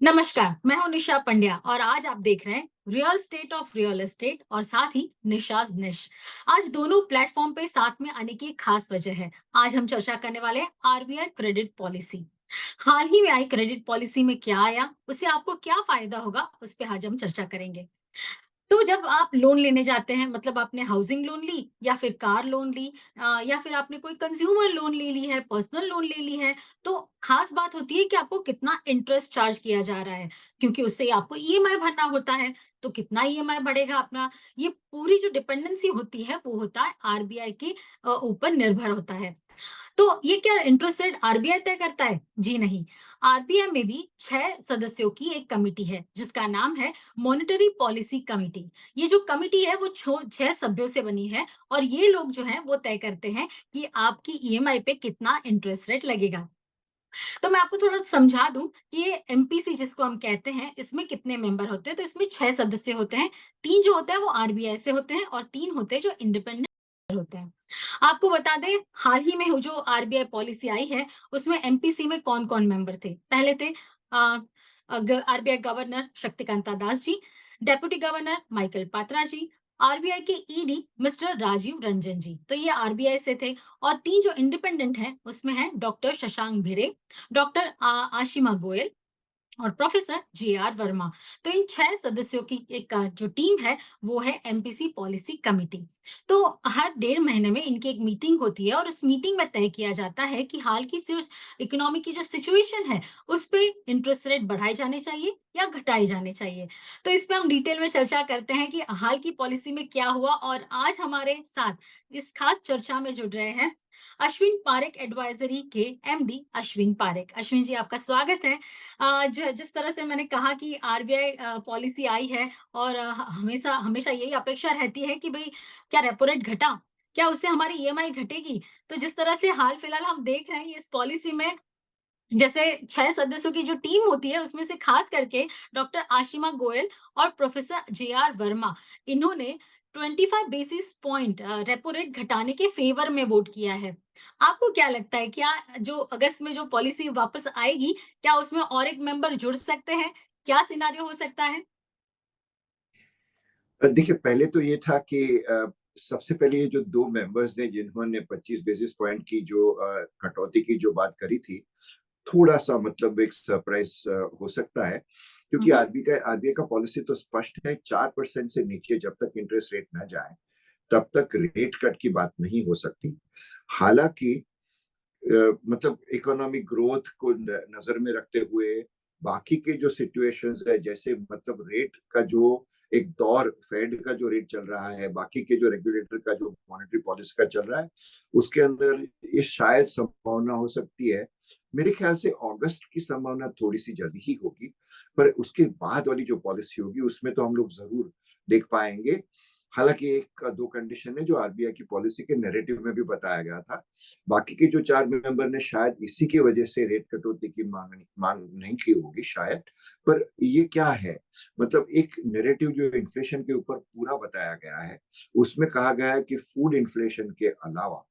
नमस्कार, मैं हूं निशा पंड्या और आज आप देख रहे हैं real estate of real estate और साथ ही निशाज निश। आज दोनों प्लेटफॉर्म पे साथ में आने की एक खास वजह है। आज हम चर्चा करने वाले हैं आरबीआई क्रेडिट पॉलिसी। हाल ही में आई क्रेडिट पॉलिसी में क्या आया, उससे आपको क्या फायदा होगा, उस पर आज हम चर्चा करेंगे। तो जब आप लोन लेने जाते हैं, मतलब आपने हाउसिंग लोन ली या फिर कार लोन ली, या फिर आपने कोई कंज्यूमर लोन ले ली है, पर्सनल लोन ले ली है, तो खास बात होती है कि आपको कितना इंटरेस्ट चार्ज किया जा रहा है, क्योंकि उससे आपको ईएमआई भरना होता है। तो कितना ईएमआई बढ़ेगा अपना, ये पूरी जो डिपेंडेंसी होती है वो होता है आरबीआई के ऊपर निर्भर होता है। तो ये क्या इंटरेस्ट रेट आरबीआई तय करता है? जी नहीं। आरबीआई में भी 6 सदस्यों की एक कमिटी है जिसका नाम है मॉनेटरी पॉलिसी कमिटी। ये जो कमिटी है वो 6 सभ्यों से बनी है और ये लोग जो हैं वो तय करते हैं कि आपकी ईएमआई पे कितना इंटरेस्ट रेट लगेगा। तो मैं आपको थोड़ा समझा दूं कि ये एमपीसी जिसको हम कहते हैं, इसमें कितने मेंबर होते हैं। तो इसमें 6 सदस्य होते हैं। 3 जो होते हैं वो आरबीआई से होते हैं और 3 होते हैं जो इंडिपेंडेंट होते हैं। आपको बता दें, हाल ही में जो आरबीआई पॉलिसी आई है उसमें एमपीसी में कौन-कौन मेंबर थे। पहले थे RBI governor Shaktikanta Das ji, deputy governor Michael Patra जी, आरबीआई के ईडी मिस्टर राजीव रंजन जी, तो ये आरबीआई से थे। और 3 जो इंडिपेंडेंट हैं उसमें हैं डॉक्टर शशांक भिड़े, डॉक्टर आशिमा गोयल और प्रोफेसर जे आर वर्मा। तो इन 6 सदस्यों की एक जो टीम है वो है एमपीसी पॉलिसी कमिटी। तो हर 1.5 महीने में इनकी एक मीटिंग होती है और उस मीटिंग में तय किया जाता है कि हाल की जो इकोनॉमी की जो सिचुएशन है उस पे इंटरेस्ट रेट बढ़ाए जाने चाहिए या घटाए जाने चाहिए। तो इस पे हम डिटेल में चर्चा करते हैं कि हाल की पॉलिसी में क्या हुआ। और आज हमारे साथ इस खास चर्चा में जुड़ रहे हैं अश्विन पारेख एडवाइजरी के एमडी अश्विन पारेख। अश्विन जी, आपका स्वागत है। जो जिस तरह से मैंने कहा कि आरबीआई पॉलिसी आई है और हमेशा हमेशा यही अपेक्षा रहती है कि भई क्या रेपो रेट घटा? क्या उससे हमारी ईएमआई घटेगी? तो जिस तरह से हाल फिलहाल हम देख रहे हैं इस पॉलिसी में, जैसे 6 सदस्यों की जो टीम होती है उसमें से खास करके डॉक्टर आशिमा गोयल और प्रोफेसर जे आर वर्मा, इन्होंने 25 बेसिस पॉइंट रेपो रेट घटाने के फेवर में वोट किया है। आपको क्या लगता है, क्या जो अगस्त में जो पॉलिसी वापस आएगी, क्या उसमें और एक मेंबर जुड़ सकते हैं? क्या सिनेरियो हो सकता है? देखिए, पहले तो ये था कि सबसे पहले ये जो 2 मेंबर्स ने जिन्होंने 25 बेसिस पॉइंट की जो कटौती की जो बात करी थी, थोड़ा-सा मतलब एक सरप्राइज़ हो सकता है, क्योंकि हम्म। आरबीआई का पॉलिसी तो स्पष्ट है, 4% से नीचे जब तक इंटरेस्ट रेट ना जाए, तब तक रेट कट की बात नहीं हो सकती। हालाँकि मतलब इकोनॉमिक ग्रोथ को नजर में रखते हुए बाकी के जो सिचुएशंस है, जैसे मतलब रेट का जो एक दौर फेड का जो रेट चल रहा है, बाकी के जो रेगुलेटर का जो मॉनेटरी पॉलिसी का चल रहा है, उसके अंदर ये शायद संभावना हो सकती है। मेरे ख्याल से अगस्त की संभावना थोड़ी सी जल्दी ही होगी, पर उसके बाद वाली जो पॉलिसी होगी उसमें तो हम लोग जरूर देख पाएंगे। हालांकि एक दो कंडीशन है जो आरबीआई की पॉलिसी के नैरेटिव में भी बताया गया था। बाकी के जो 4 मेंबर ने शायद इसी की वजह से रेट कटौती की मांग नहीं की होगी शायद। पर ये क्या है, मतलब एक नैरेटिव जो इन्फ्लेशन के ऊपर पूरा बताया गया है, उसमें कहा गया है कि फूड इन्फ्लेशन के अलावा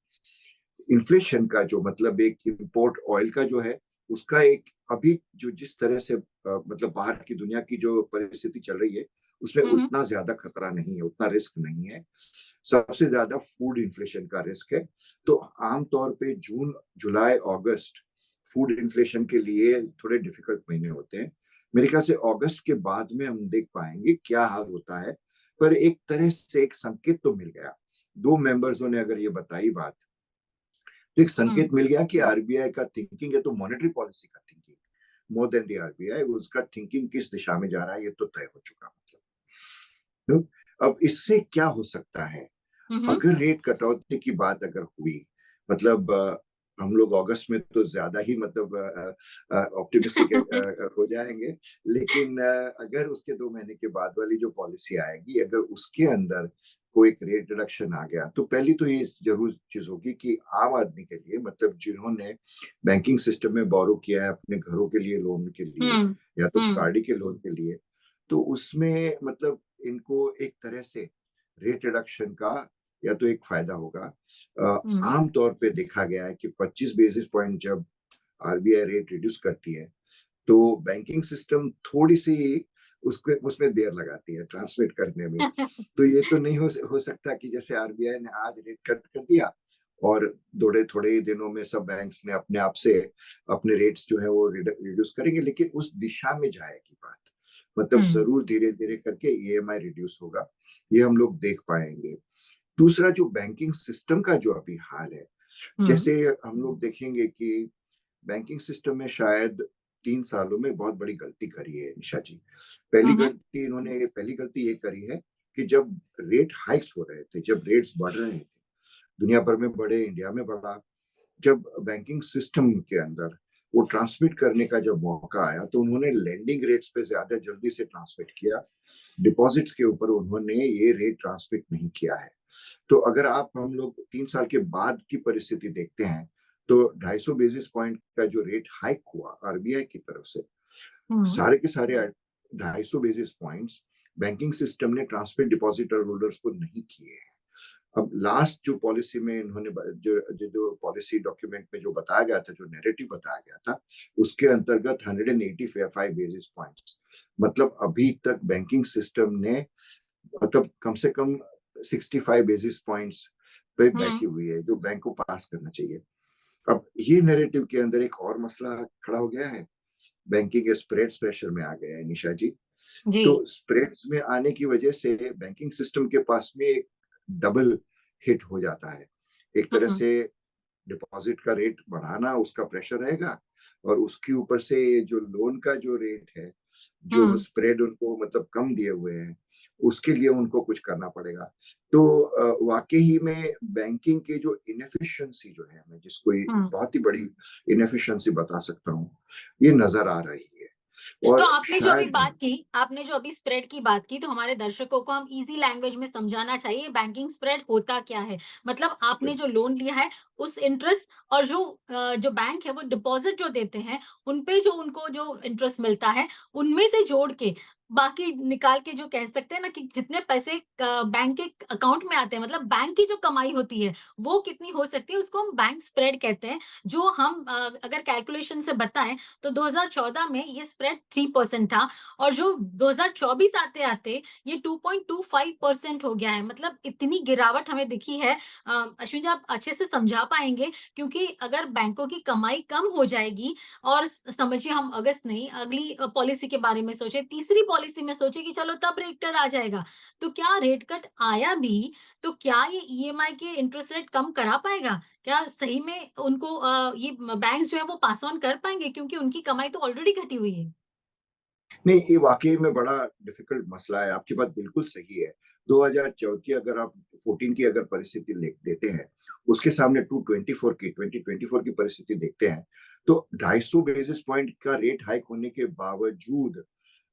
इन्फ्लेशन का जो मतलब एक इम्पोर्ट ऑयल का जो है, उसका एक अभी जो जिस तरह से मतलब बाहर की दुनिया की जो परिस्थिति चल रही है, उसमें हम्म। उतना ज्यादा खतरा नहीं है, उतना रिस्क नहीं है। सबसे ज्यादा फूड इन्फ्लेशन का रिस्क है। तो आमतौर पे जून, जुलाई, अगस्त फूड इन्फ्लेशन के लिए थोड़े डिफिकल्ट महीने होते हैं। मेरे ख्याल से अगस्त के बाद में हम देख पाएंगे क्या हाल होता है। पर एक तरह से एक संकेत तो मिल गया, 2 मेंबर्सों ने अगर ये बताई बात, तो एक हम्म। संकेत मिल गया कि आरबीआई का थिंकिंग है तो मॉनेटरी पॉलिसी का thinking more than the RBI, उसका थिंकिंग किस दिशा में जा रहा है ये तो तय हो चुका। मतलब नो? अब इससे क्या हो सकता है, हम्म। अगर रेट कटौती की बात अगर हुई, मतलब हम लोग अगस्त में तो ज्यादा ही मतलब ऑप्टिमिस्टिक हो जाएंगे। लेकिन अगर उसके 2 महीने के बाद वाली जो पॉलिसी आएगी, अगर उसके अंदर कोई एक रेट रिडक्शन आ गया, तो पहली तो ये जरूर चीज होगी कि आम आदमी के लिए, मतलब जिन्होंने बैंकिंग सिस्टम में बोरो किया है अपने घरों के लिए, लोन के लिए हम्म। या तो हम्म। गाड़ी के लोन के लिए, तो उसमें मतलब इनको एक तरह से रेट रिडक्शन का या तो एक फायदा होगा। हम्म। आम तौर पे देखा गया है कि 25 बेसिस पॉइंट जब आरबीआई रेट रिड्यूस करती है, तो बैंकिंग सिस्टम थोड़ी सी उसके उसमें देर लगाती है ट्रांसमिट करने में। तो ये तो नहीं हो सकता कि जैसे आरबीआई ने आज रेट कट कर दिया और थोड़े ही दिनों में सब बैंक्स ने अपने आप से अपने रेट्स जो है वो रिड्यूस करेंगे, लेकिन उस दिशा में जाएगी बात। मतलब जरूर धीरे धीरे करके ईएमआई रिड्यूस होगा, ये हम लोग देख पाएंगे। दूसरा, जो बैंकिंग सिस्टम का जो अभी हाल है, हम्म। जैसे हम लोग देखेंगे कि बैंकिंग सिस्टम में शायद 3 सालों में बहुत बड़ी गलती करी है निशा जी। हम्म। पहली गलती ये करी है कि जब रेट हाइक्स हो रहे थे, जब रेट्स बढ़ रहे थे, दुनिया भर में बढ़े, इंडिया में बढ़ा, जब बैंकिंग सिस्टम के अंदर वो ट्रांसमिट करने का जब मौका आया तो उन्होंने लैंडिंग रेट्स पे ज्यादा जल्दी से ट्रांसमिट किया, डिपॉजिट्स के ऊपर उन्होंने ये रेट ट्रांसमिट नहीं किया है। तो अगर आप हम लोग 3 साल के बाद की परिस्थिति देखते हैं तो 250 बेसिस पॉइंट का जो रेट हाइक हुआ आरबीआई की तरफ से, हम्म। सारे के सारे 250 बेसिस पॉइंट्स बैंकिंग सिस्टम ने ट्रांसफर डिपॉजिटर होल्डर्स को नहीं किए हैं। अब लास्ट जो पॉलिसी में इन्होंने जो पॉलिसी डॉक्यूमेंट में जो बताया गया था, जो नैरेटिव बताया गया था, उसके अंतर्गत 185 बेसिस पॉइंट्स, मतलब अभी तक बैंकिंग सिस्टम ने मतलब कम से कम 65 बेसिस पॉइंट्स पे हम्म। बैठी हुई है, जो बैंक को पास करना चाहिए। अब ये नैरेटिव के अंदर एक और मसला खड़ा हो गया है, बैंकिंग स्प्रेड्स प्रेशर में आ गया है निशा जी। जी। तो स्प्रेड्स में आने की वजह से बैंकिंग सिस्टम के पास में एक डबल हिट हो जाता है। एक तरह हम्म। से डिपॉजिट का रेट बढ़ाना, उसका प्रेशर रहेगा, और उसके ऊपर से जो लोन का जो रेट है, जो हम्म। स्प्रेड उनको मतलब कम दिए हुए हैं, उसके लिए उनको कुछ करना पड़ेगा। तो वाकई ही में बैंकिंग के जो इनएफिशिएंसी जो है, मैं जिसको हम्म। बहुत ही बड़ी इनएफिशिएंसी बता सकता हूँ, ये नजर आ रही है। तो और आपने जो अभी शायद बात की, आपने जो अभी स्प्रेड की बात की, तो हमारे दर्शकों को हम इजी लैंग्वेज में समझाना चाहिए बैंकिंग स्प्रेड होता क्या है। मतलब आपने जो लोन लिया है उस इंटरेस्ट और जो बैंक है वो डिपॉजिट जो देते हैं उन पे जो उनको जो इंटरेस्ट मिलता है उनमें से जोड़ के बाकी निकाल के जो कह सकते हैं ना कि जितने पैसे बैंक के अकाउंट में आते हैं, मतलब बैंक की जो कमाई होती है वो कितनी हो सकती है, उसको हम बैंक स्प्रेड कहते हैं। जो हम अगर कैलकुलेशन से बताएं तो 2014 में ये स्प्रेड 3% था और जो 2024 आते-आते ये 2.25% हो गया है। मतलब इतनी गिरावट हमें दिखी है। अश्विन जी आप अच्छे से समझा पाएँगे क्योंकि अगर बैंकों की कमाई कम हो जाएगी और समझिए हम अगस्त नहीं अगली पॉलिसी के बारे में सोचे, तीसरी पॉलिसी में सोचे कि चलो तब रेट कट आ जाएगा। तो क्या रेट कट आया भी, तो क्या ये ईएमआई के इंटरेस्ट रेट कम करा पाएगा? क्या सही में उनको ये बैंक्स जो है वो पास ऑन कर पाएँगे क्योंकि उनकी कमाई तो ऑलरेडी घटी हुई है? नहीं, ये वाकई में बड़ा डिफिकल्ट मसला है, आपकी बात बिल्कुल सही है। 2014 की अगर आप 14 की अगर परिस्थिति देते हैं, उसके सामने 2024 की परिस्थिति देखते हैं, तो 250 बेसिस पॉइंट का रेट हाइक होने के बावजूद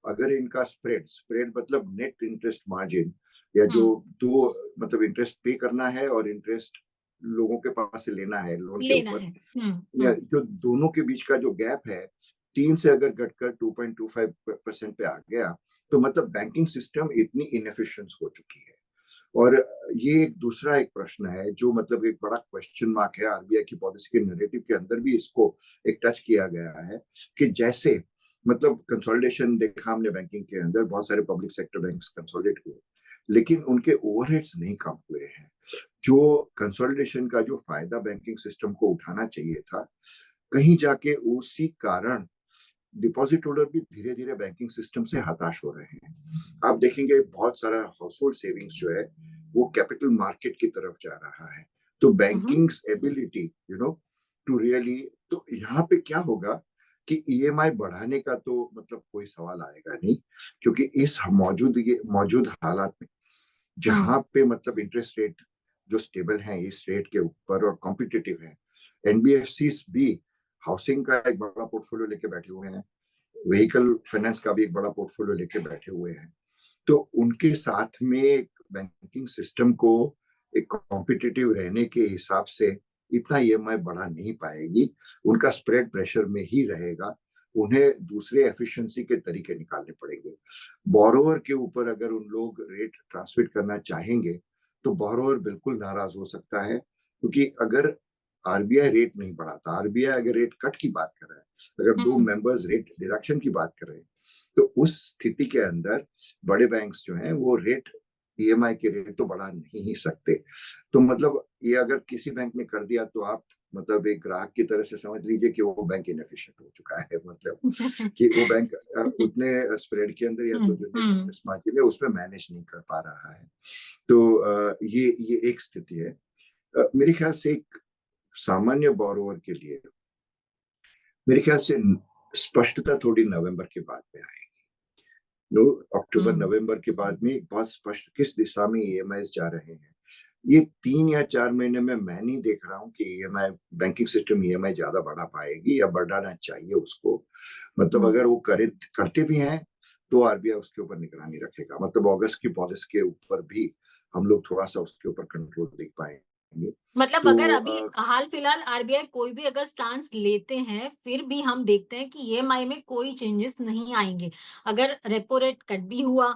अगर इनका स्प्रेड स्प्रेड मतलब नेट इंटरेस्ट मार्जिन, या जो हुँ, दो मतलब इंटरेस्ट पे करना है और इंटरेस्ट लोगों के पास से लेना है लोन के लेना ऊपर, है। हुँ, या हुँ, जो दोनों के बीच का जो गैप है, 3 से अगर घटकर 2.25% पे आ गया, तो मतलब बैंकिंग सिस्टम इतनी इनएफिशिएंट हो चुकी है। और ये एक दूसरा एक प्रश्न है जो मतलब एक बड़ा क्वेश्चन मार्क है, आरबीआई की पॉलिसी के नैरेटिव के अंदर भी इसको एक टच किया गया है कि जैसे मतलब कंसोलिडेशन देखा हमने बैंकिंग के अंदर, बहुत सारे पब्लिक सेक्टर बैंक्स कंसोलिडेट हुए, लेकिन उनके ओवरहेड्स नहीं कम हुए हैं। जो कंसोलिडेशन का जो फायदा बैंकिंग सिस्टम को उठाना चाहिए था, कहीं जाके उसी कारण डिपॉजिट होल्डर भी धीरे धीरे बैंकिंग सिस्टम से हताश हो रहे हैं। आप देखेंगे बहुत सारा हाउस होल्ड सेविंग्स जो है वो कैपिटल मार्केट की तरफ जा रहा है। तो हुँ, बैंकिंग एबिलिटी टू रियली, तो यहाँ पे क्या होगा कि ईएमआई बढ़ाने का तो मतलब कोई सवाल आएगा नहीं, क्योंकि इस मौजूद हालात में हुँ, जहां पे मतलब इंटरेस्ट रेट जो स्टेबल है इस रेट के ऊपर और कॉम्पिटिटिव है, एनबीएफसी भी हाउसिंग का एक बड़ा पोर्टफोलियो लेके बैठे हुए हैं, व्हीकल फाइनेंस का भी एक बड़ा पोर्टफोलियो लेके बैठे हुए हैं। तो उनके साथ में बैंकिंग सिस्टम को एक कॉम्पिटिटिव रहने के हिसाब से इतना ईएमआई बढ़ा नहीं पाएगी, उनका स्प्रेड प्रेशर में ही रहेगा। उन्हें दूसरे एफिशिएंसी के तरीके निकालने पड़ेंगे। बोरोवर के ऊपर अगर उन लोग रेट ट्रांसमिट करना चाहेंगे तो बोरोवर बिल्कुल नाराज हो सकता है, क्योंकि अगर आरबीआई रेट नहीं बढ़ाता। आरबीआई अगर रेट कट की बात कर रहा है, अगर दो हम्म मेंबर्स रेट डिडक्शन की बात कर रहे हैं, तो उस स्थिति के अंदर बड़े बैंक्स जो हैं वो रेट, ईएमआई के रेट तो बढ़ा नहीं ही सकते। तो मतलब ये अगर किसी बैंक ने कर दिया तो आप मतलब एक ग्राहक की तरह से समझ लीजिए कि वो बैंक इनएफिशिएंट हो चुका है। मतलब कि वो बैंक उतने स्प्रेड के अंदर या तो जो नेट हम्म इंटरेस्ट मार्जिन है उसमें मैनेज नहीं कर पा रहा है। तो ये एक स्थिति है। मेरे ख्याल से एक सामान्य बोरोवर के लिए मेरे ख्याल से स्पष्टता थोड़ी नवंबर के बाद में आएगी। नो, अक्टूबर हम्म नवंबर के बाद में एक बहुत स्पष्ट किस दिशा में ईएमआई जा रहे हैं। ये 3 या 4 महीने में मैं नहीं देख रहा हूँ कि ईएमआई, बैंकिंग सिस्टम ईएमआई ज्यादा बढ़ा पाएगी या बढ़ाना चाहिए उसको। मतलब हम्म अगर वो करते भी हैं तो आरबीआई उसके ऊपर निगरानी रखेगा। मतलब अगस्त की पॉलिसी के ऊपर भी हम लोग थोड़ा सा उसके ऊपर कंट्रोल देख पाएंगे। मतलब तो अगर अभी हाल फिलहाल आरबीआई कोई भी अगर स्टांस लेते हैं, फिर भी हम देखते हैं कि ईएमआई में कोई चेंजेस नहीं आएंगे। अगर रेपो रेट कट भी हुआ,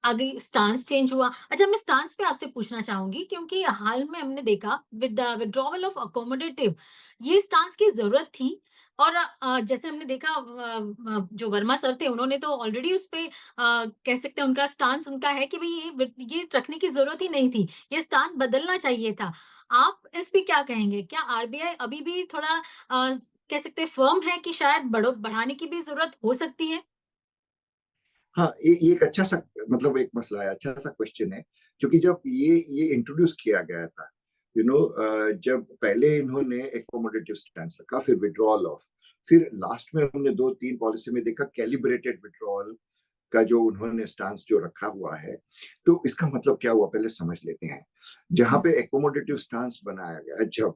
आगे स्टांस चेंज हुआ। अच्छा, मैं स्टांस पे आपसे पूछना चाहूंगी, क्योंकि हाल में हमने देखा with the withdrawal of accommodative, ये स्टांस की जरूरत थी। और जैसे हमने देखा, जो वर्मा सर थे उन्होंने तो ऑलरेडी उस पे कह सकते हैं उनका स्टांस उनका है कि भाई ये रखने की जरूरत ही नहीं थी, ये स्टांस बदलना चाहिए था। आप इस पे क्या कहेंगे? क्या आरबीआई अभी भी थोड़ा कह सकते हैं फर्म है कि शायद बढ़ाने की भी जरूरत हो सकती है? हाँ, ये एक अच्छा सा मतलब एक मसला है, अच्छा सा क्वेश्चन है। क्योंकि जब ये इंट्रोड्यूस किया गया था, जब पहले इन्होंने एकोमोडेटिव स्टैंस रखा, फिर विड्रॉल ऑफ, फिर लास्ट में हमने 2-3 पॉलिसी में देखा कैलिब्रेटेड विड्रॉल का जो उन्होंने स्टांस जो रखा हुआ है। तो इसका मतलब क्या हुआ पहले समझ लेते हैं। जहां हम्म पे एकोमोडेटिव स्टांस बनाया गया जब,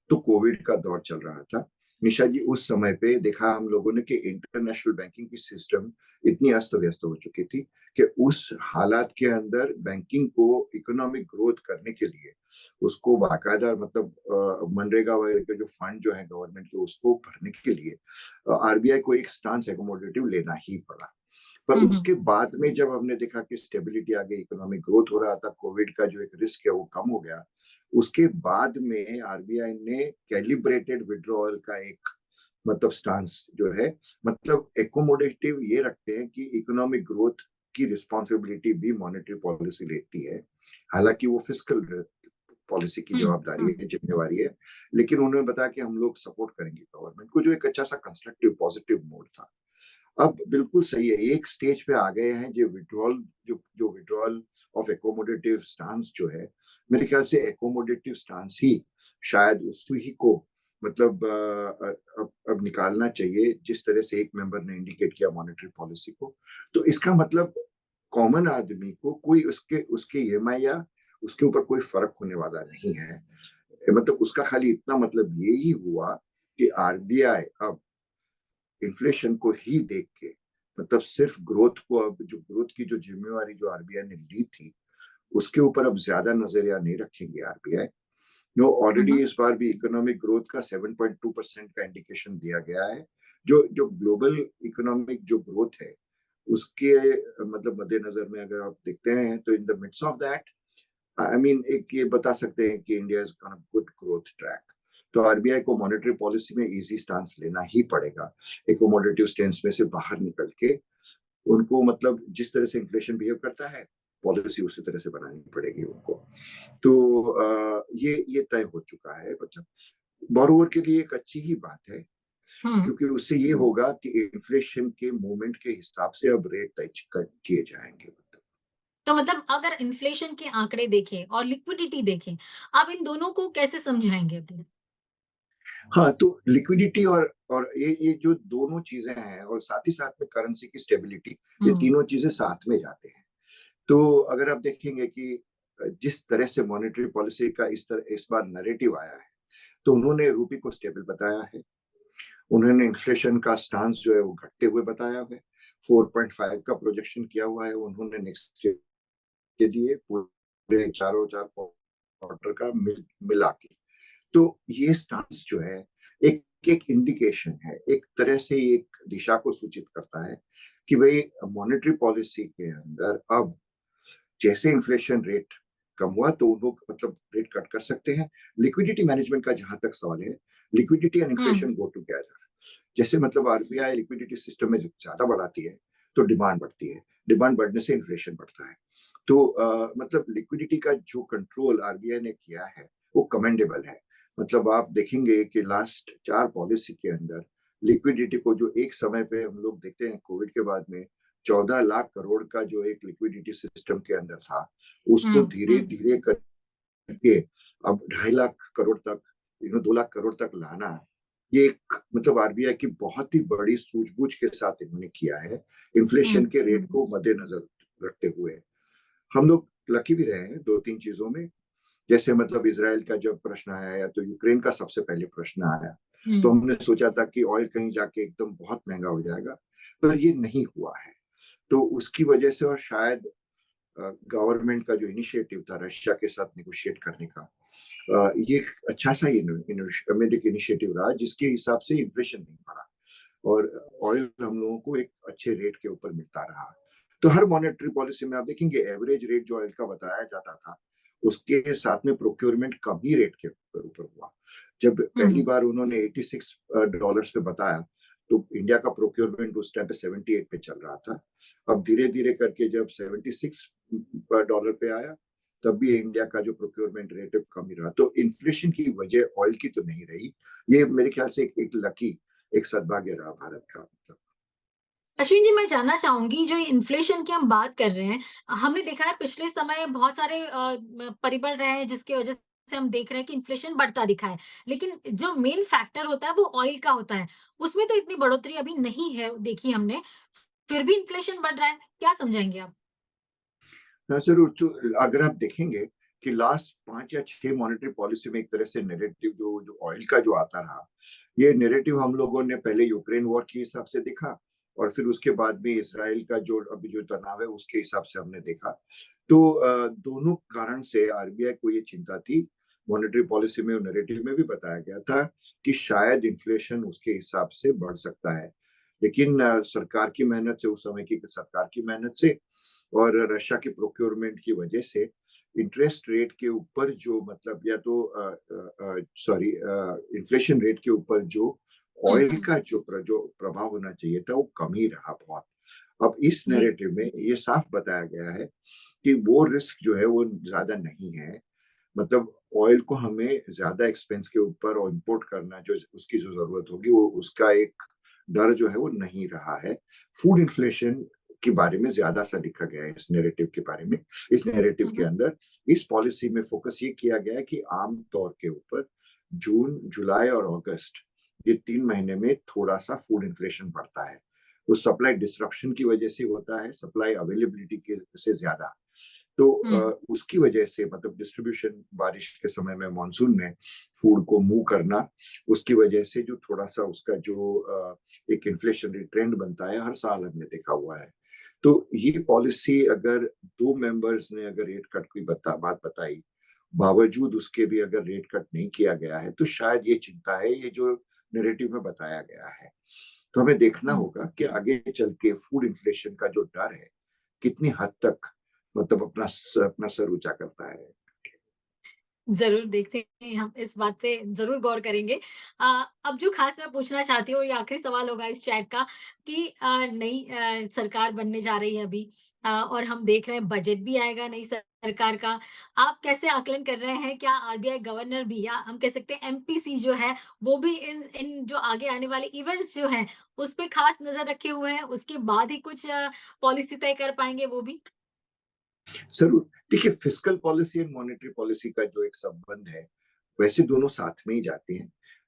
तो कोविड का दौर चल रहा था निशा जी। उस समय पे देखा हम लोगों ने कि इंटरनेशनल बैंकिंग की सिस्टम इतनी अस्त व्यस्त हो चुकी थी कि उस हालात के अंदर बैंकिंग को इकोनॉमिक ग्रोथ करने के लिए उसको बाकायदा मतलब मनरेगा वगैरह के जो फंड जो है गवर्नमेंट के उसको भरने के लिए आरबीआई को एक स्टांस एकोमोडेटिव लेना ही पड़ा। पर हम्म उसके बाद में जब हमने देखा कि स्टेबिलिटी आ गई, इकोनॉमिक ग्रोथ हो रहा था, कोविड का जो एक रिस्क है वो कम हो गया, उसके बाद में आरबीआई ने कैलिब्रेटेड विड्रॉल का एक मतलब स्टांस जो है, मतलब एकोमोडेटिव ये रखते हैं कि इकोनॉमिक ग्रोथ की रिस्पॉन्सिबिलिटी भी मॉनेटरी पॉलिसी लेती है। हालांकि वो फिस्कल पॉलिसी की जवाबदारी हम्म है, जिम्मेवारी है, लेकिन उन्होंने बताया कि हम लोग सपोर्ट करेंगे गवर्नमेंट को, जो एक अच्छा सा कंस्ट्रक्टिव पॉजिटिव मोड था। अब बिल्कुल सही है, एक स्टेज पे आ गए हैं जो विड्रॉल, जो विड्रॉल ऑफ एकोमोडेटिव स्टांस जो है, मेरे ख्याल से एकोमोडेटिव स्टांस ही शायद उसी को मतलब अब निकालना चाहिए, जिस तरह से एक मेंबर ने इंडिकेट किया मॉनेटरी पॉलिसी को। तो इसका मतलब कॉमन आदमी को कोई उसके उसके ईएमआई या उसके ऊपर कोई फर्क होने वाला नहीं है। मतलब उसका खाली इतना मतलब यही हुआ कि आरबीआई अब इन्फ्लेशन को ही देख के, मतलब सिर्फ ग्रोथ को, अब जो ग्रोथ की जो जिम्मेवारी जो आरबीआई ने ली थी उसके ऊपर अब ज्यादा नजरिया नहीं रखेंगे आरबीआई। नो, ऑलरेडी हम्म इस बार भी इकोनॉमिक ग्रोथ का 7.2% का इंडिकेशन दिया गया है। जो जो ग्लोबल इकोनॉमिक जो ग्रोथ है उसके मतलब मद्देनजर में अगर आप देखते हैं तो in the midst of that, I mean एक ये बता सकते हैं कि India is on a good growth track. तो आरबीआई को मॉनेटरी पॉलिसी में इजी स्टांस लेना ही पड़ेगा, एकोमोडेटिव स्टेंस में से बाहर निकल के। उनको मतलब जिस तरह से इन्फ्लेशन बिहेव करता है, पॉलिसी उसी तरह से बनानी पड़ेगी उनको। तो ये तय हो चुका है। मतलब बोरोवर के लिए एक अच्छी ही बात है, हम्म क्योंकि उससे ये होगा कि इन्फ्लेशन के मूवमेंट के हिसाब से अब रेट तय किए जाएंगे। तो मतलब अगर इन्फ्लेशन के आंकड़े देखें और लिक्विडिटी देखें, आप इन दोनों को कैसे समझाएंगे अभी? हाँ, तो लिक्विडिटी और ये जो दोनों चीजें हैं, और साथ ही साथ में करेंसी की स्टेबिलिटी, ये हम्म तीनों चीजें साथ में जाते हैं। तो अगर आप देखेंगे कि जिस तरह से मॉनेटरी पॉलिसी का इस बार नैरेटिव आया है, तो उन्होंने रूपी को स्टेबल बताया है। उन्होंने इन्फ्लेशन का स्टांस जो है वो घटते हुए बताया है। 4.5 का प्रोजेक्शन किया हुआ है उन्होंने नेक्स्ट ईयर के लिए, पूरे चारों चार क्वार्टर का मिला के। तो ये स्टांस जो है एक एक इंडिकेशन है, एक तरह से एक दिशा को सूचित करता है कि भाई मॉनेटरी पॉलिसी के अंदर अब जैसे इन्फ्लेशन रेट कम हुआ तो उन लोग मतलब रेट कट कर सकते हैं। लिक्विडिटी मैनेजमेंट का जहां तक सवाल है, liquidity and hmm. Inflation go together. जैसे मतलब आरबीआई लिक्विडिटी सिस्टम में ज्यादा बढ़ाती है तो डिमांड बढ़ती है, डिमांड बढ़ने से इन्फ्लेशन बढ़ता है। तो मतलब लिक्विडिटी का जो कंट्रोल आरबीआई ने किया है वो कमेंडेबल है। मतलब आप देखेंगे कि लास्ट 4 पॉलिसी के अंदर लिक्विडिटी को, जो एक समय पे हम लोग देखते हैं कोविड के बाद में 14 लाख करोड़ का जो एक लिक्विडिटी सिस्टम के अंदर था, उसको धीरे हम्म। धीरे करके अब 2.5 लाख करोड़ तक, 2 लाख करोड़ तक लाना, ये एक मतलब आरबीआई की बहुत ही बड़ी सूझबूझ के साथ इन्होंने किया है, इन्फ्लेशन के रेट हम्म। को मद्देनजर रखते हुए। हम लोग लकी भी रहे हैं 2-3 चीजों में। जैसे मतलब इसराइल का जब प्रश्न आया या तो यूक्रेन का सबसे पहले प्रश्न आया, तो हम्म। हमने सोचा था कि ऑयल कहीं जाके एकदम बहुत महंगा हो जाएगा, पर ये नहीं हुआ है। तो उसकी वजह से, और शायद गवर्नमेंट का जो इनिशिएटिव था रशिया के साथ नेगोशिएट करने का, ये एक अच्छा सा अमेरिकन इनिशिएटिव रहा जिसके हिसाब से इन्फ्लेशन नहीं बढ़ा और ऑयल हम लोगों को एक अच्छे रेट के ऊपर मिलता रहा। तो हर मॉनेटरी पॉलिसी में आप देखेंगे एवरेज रेट जो ऑयल का बताया जाता था उसके साथ में प्रोक्योरमेंट कम ही रेट के ऊपर हुआ। जब पहली हम्म। बार उन्होंने $86 पे बताया तो इंडिया का प्रोक्योरमेंट उस टाइम पे 78 पे चल रहा था। अब धीरे धीरे करके जब $76 पे आया तब भी इंडिया का जो प्रोक्योरमेंट रेट है कम ही रहा। तो इन्फ्लेशन की वजह ऑयल की तो नहीं रही। ये मेरे ख्याल से एक लकी, एक सद्भाग्य रहा भारत का। मतलब अश्विन जी, मैं जानना चाहूँगी, जो इन्फ्लेशन की हम बात कर रहे हैं, हमने देखा है पिछले समय बहुत सारे परिबल रहे हैं जिसकी वजह से हम देख रहे हैं कि इन्फ्लेशन बढ़ता दिखा है। लेकिन जो मेन फैक्टर होता है वो ऑयल का होता है। उसमें तो इतनी बढ़ोतरी अभी नहीं है देखी हमने, फिर भी इन्फ्लेशन बढ़ रहा है। क्या समझाएँगे आप? हाँ, जरूर। तो अगर आप देखेंगे कि लास्ट 5 या 6 मॉनेटरी पॉलिसी में एक तरह से नेरेटिव जो जो ऑयल का जो आता रहा, ये नेरेटिव हम लोगों ने पहले यूक्रेन वॉर के हिसाब से देखा और फिर उसके बाद में इसराइल का जो अभी जो तनाव है उसके हिसाब से हमने देखा। तो दोनों कारण से आरबीआई को ये चिंता थी। मॉनेटरी पॉलिसी में और नैरेटिव में भी बताया गया था कि शायद इन्फ्लेशन उसके हिसाब से बढ़ सकता है। लेकिन सरकार की मेहनत से, उस समय की सरकार की मेहनत से और रशिया की प्रोक्योरमेंट की वजह से इंटरेस्ट रेट के ऊपर जो मतलब या तो सॉरी इन्फ्लेशन रेट के ऊपर जो हुँ, ऑयल हुँ। का जो प्रभाव होना चाहिए था वो कम ही रहा बहुत। अब इस जी। नैरेटिव में ये साफ बताया गया है कि वो रिस्क जो है वो ज्यादा नहीं है। मतलब ऑयल को हमें ज्यादा एक्सपेंस के ऊपर और इंपोर्ट करना, जो उसकी जो जरूरत होगी वो उसका एक डर जो है वो नहीं रहा है। फूड इन्फ्लेशन के बारे में ज्यादा सा लिखा गया है इस नैरेटिव के बारे में। इस नैरेटिव हुँ, के हुँ। अंदर इस पॉलिसी में फोकस ये किया गया है कि आम तौर के ऊपर जून, जुलाई और अगस्त, ये 3 महीने में थोड़ा सा फूड इन्फ्लेशन बढ़ता है। वो सप्लाई डिस्ट्रप्शन की वजह से होता है, सप्लाई अवेलेबिलिटी के से ज्यादा। तो हुँ। उसकी वजह से मतलब डिस्ट्रीब्यूशन, बारिश के समय में मानसून में फूड को मूव करना, उसकी वजह से जो थोड़ा सा उसका जो एक इन्फ्लेशनरी ट्रेंड बनता है हर साल हमने देखा हुआ है। तो ये पॉलिसी अगर 2 मेंबर्स ने अगर रेट कट की बात बताई, बावजूद उसके भी अगर रेट कट नहीं किया गया है तो शायद ये चिंता है, ये जो नैरेटिव में बताया गया है। तो हमें देखना हुँ। होगा कि आगे चल के फूड इन्फ्लेशन का जो डर है कितनी हद तक मतलब अपना सर ऊंचा करता है। ज़रूर देखते हैं, हम इस बात पे ज़रूर गौर करेंगे। अब जो ख़ास मैं पूछना चाहती हूँ, ये आखिरी सवाल होगा इस चैट का कि नई सरकार बनने जा रही है अभी, और हम देख रहे हैं बजट भी आएगा नई सरकार का। आप कैसे आकलन कर रहे हैं? क्या आरबीआई गवर्नर भी, या हम कह सकते हैं एमपीसी जो है, वो भी इन इन जो आगे आने वाले इवेंट्स जो हैं, उस पे ख़ास नज़र रखे हुए हैं, उसके बाद ही कुछ पॉलिसी तय कर पाएँगे वो भी? जरूर। देखिए, fiscal policy and monetary policy का जो एक संबंध है, वैसे दोनों साथ में ही जाते हैं,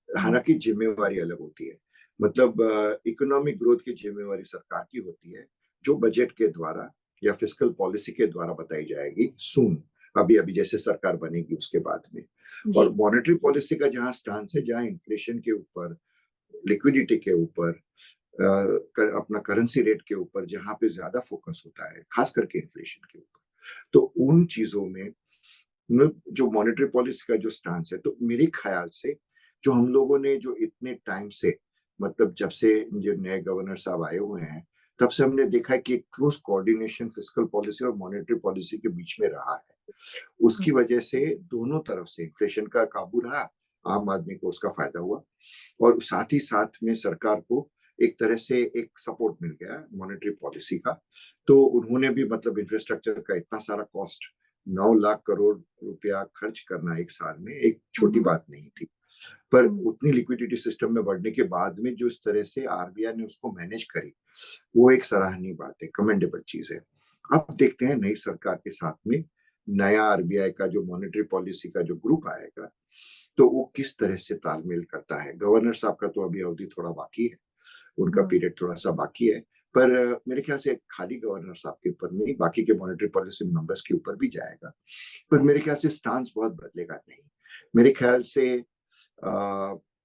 हुँ। हालांकि जिम्मेवारी अलग होती है। मतलब इकोनॉमिक ग्रोथ की जिम्मेवारी सरकार की होती है, जो बजट के द्वारा या फिस्कल पॉलिसी के द्वारा बताई जाएगी सून, अभी अभी जैसे सरकार बनेगी उसके बाद में। जी। और मॉनेटरी पॉलिसी का जहां स्टांस है, जहां इन्फ्लेशन के ऊपर, लिक्विडिटी के ऊपर, अपना करेंसी रेट के ऊपर जहां पे ज्यादा फोकस होता है, खास करके इन्फ्लेशन के ऊपर, तो उन चीजों में जो मॉनेटरी पॉलिसी का जो स्टांस है, तो मेरे ख्याल से जो हम लोगों ने जो इतने टाइम से, मतलब जब से जो नए गवर्नर साहब आए हुए हैं, तब से हमने देखा है कि क्लोज कोऑर्डिनेशन फिस्कल पॉलिसी और मॉनेटरी पॉलिसी के बीच में रहा है। उसकी वजह से दोनों तरफ से इन्फ्लेशन का काबू रहा, आम आदमी को उसका फायदा हुआ, और साथ ही साथ में सरकार को एक तरह से एक सपोर्ट मिल गया मॉनेटरी पॉलिसी का। तो उन्होंने भी मतलब इंफ्रास्ट्रक्चर का इतना सारा कॉस्ट 9 लाख करोड़ रुपया खर्च करना एक साल में एक छोटी बात नहीं थी, पर उतनी लिक्विडिटी सिस्टम में बढ़ने के बाद में जो इस तरह से आरबीआई ने उसको मैनेज करी, वो एक सराहनीय बात है, कमेंडेबल चीज है। अब देखते हैं नई सरकार के साथ में नया आरबीआई का जो मॉनेटरी पॉलिसी का जो ग्रुप आएगा, तो वो किस तरह से तालमेल करता है। गवर्नर साहब का तो अभी अवधि थोड़ा बाकी है, उनका पीरियड थोड़ा सा बाकी है, पर मेरे ख्याल से खाली गवर्नर साहब के ऊपर नहीं, बाकी के मॉनेटरी पॉलिसी मेंबर्स के ऊपर भी जाएगा। पर मेरे ख्याल से स्टांस बहुत बदलेगा नहीं। मेरे ख्याल से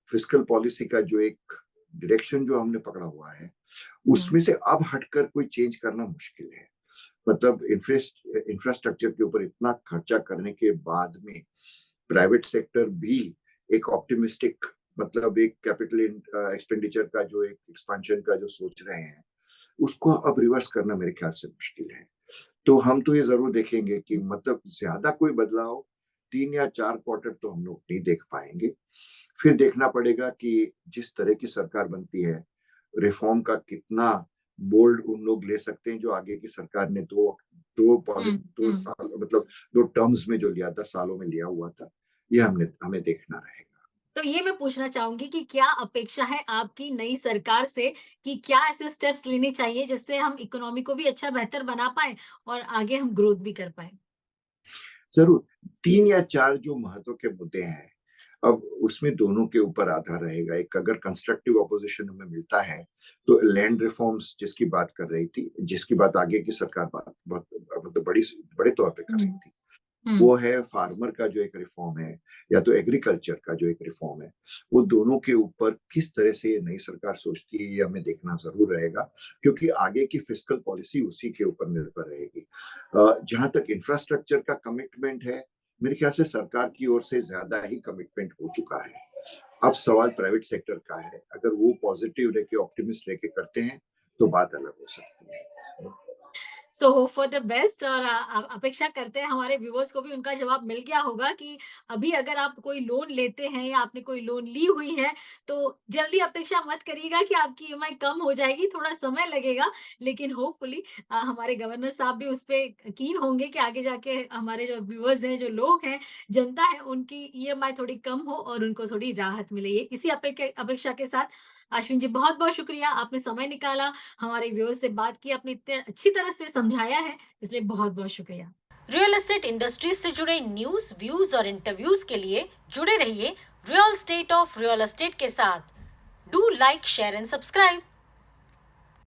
फिस्कल पॉलिसी का जो एक डायरेक्शन जो हमने पकड़ा हुआ है, उसमें से अब हटकर कोई चेंज करना मुश्किल है। मतलब इंफ्रास्ट्रक्चर के ऊपर इतना खर्चा करने के बाद में प्राइवेट सेक्टर भी एक ऑप्टिमिस्टिक, मतलब एक कैपिटल एक्सपेंडिचर का जो एक एक्सपेंशन का जो सोच रहे हैं, उसको अब रिवर्स करना मेरे ख्याल से मुश्किल है। तो हम तो ये जरूर देखेंगे कि मतलब ज्यादा कोई बदलाव 3 या 4 क्वार्टर तो हम लोग नहीं देख पाएंगे। फिर देखना पड़ेगा कि जिस तरह की सरकार बनती है, रिफॉर्म का कितना बोल्ड उन लोग ले सकते हैं जो आगे की सरकार ने दो साल मतलब 2 टर्म्स में जो लिया था, सालों में लिया हुआ था, ये हमें देखना रहेगा। तो ये मैं पूछना चाहूंगी कि क्या अपेक्षा है आपकी नई सरकार से कि क्या ऐसे स्टेप्स लेने चाहिए जिससे हम इकोनॉमी को भी अच्छा बेहतर बना पाए और आगे हम ग्रोथ भी कर पाए? जरूर 3 या 4 जो महत्व के मुद्दे हैं, अब उसमें दोनों के ऊपर आधार रहेगा। एक अगर कंस्ट्रक्टिव ऑपोजिशन हमें मिलता है, तो लैंड रिफॉर्म्स जिसकी बात कर रही थी, जिसकी बात आगे की सरकार बात बहुत मतलब बड़े तौर पे कर रही थी, वो है फार्मर का जो एक रिफॉर्म है, या तो एग्रीकल्चर का जो एक रिफॉर्म है। वो दोनों के ऊपर किस तरह से ये नई सरकार सोचती है, ये हमें देखना जरूर रहेगा, क्योंकि आगे की फिस्कल पॉलिसी उसी के ऊपर निर्भर रहेगी। जहां तक इंफ्रास्ट्रक्चर का कमिटमेंट है, मेरे ख्याल से सरकार की ओर से ज्यादा ही कमिटमेंट हो चुका है। अब सवाल प्राइवेट सेक्टर का है, अगर वो पॉजिटिव रह के ऑप्टिमिस्ट रह के करते हैं, तो बात अलग हो सकती है। So hope for the best, और अपेक्षा करते हैं हमारे व्यूअर्स को भी उनका जवाब मिल गया होगा कि अभी अगर आप कोई लोन लेते हैं या आपने कोई लोन ली हुई है, तो जल्दी अपेक्षा मत करिएगा कि आपकी ईएमआई कम हो जाएगी, थोड़ा समय लगेगा। लेकिन होपफुली हमारे गवर्नर साहब भी उस पे कीन होंगे कि आगे जाके हमारे जो व्यूअर्स हैं, जो लोग हैं, जनता है, उनकी ईएमआई थोड़ी कम हो और उनको थोड़ी राहत मिले। ये इसी अपेक्षा के साथ अश्विन जी, बहुत-बहुत शुक्रिया, आपने समय निकाला, हमारे व्यूअर्स से बात की, आपने इतने अच्छी तरह से समझाया है, इसलिए बहुत-बहुत शुक्रिया। रियल एस्टेट इंडस्ट्री से जुड़े न्यूज, व्यूज और इंटरव्यूज के लिए जुड़े रहिए real estate of real estate के साथ। Do like, share and subscribe.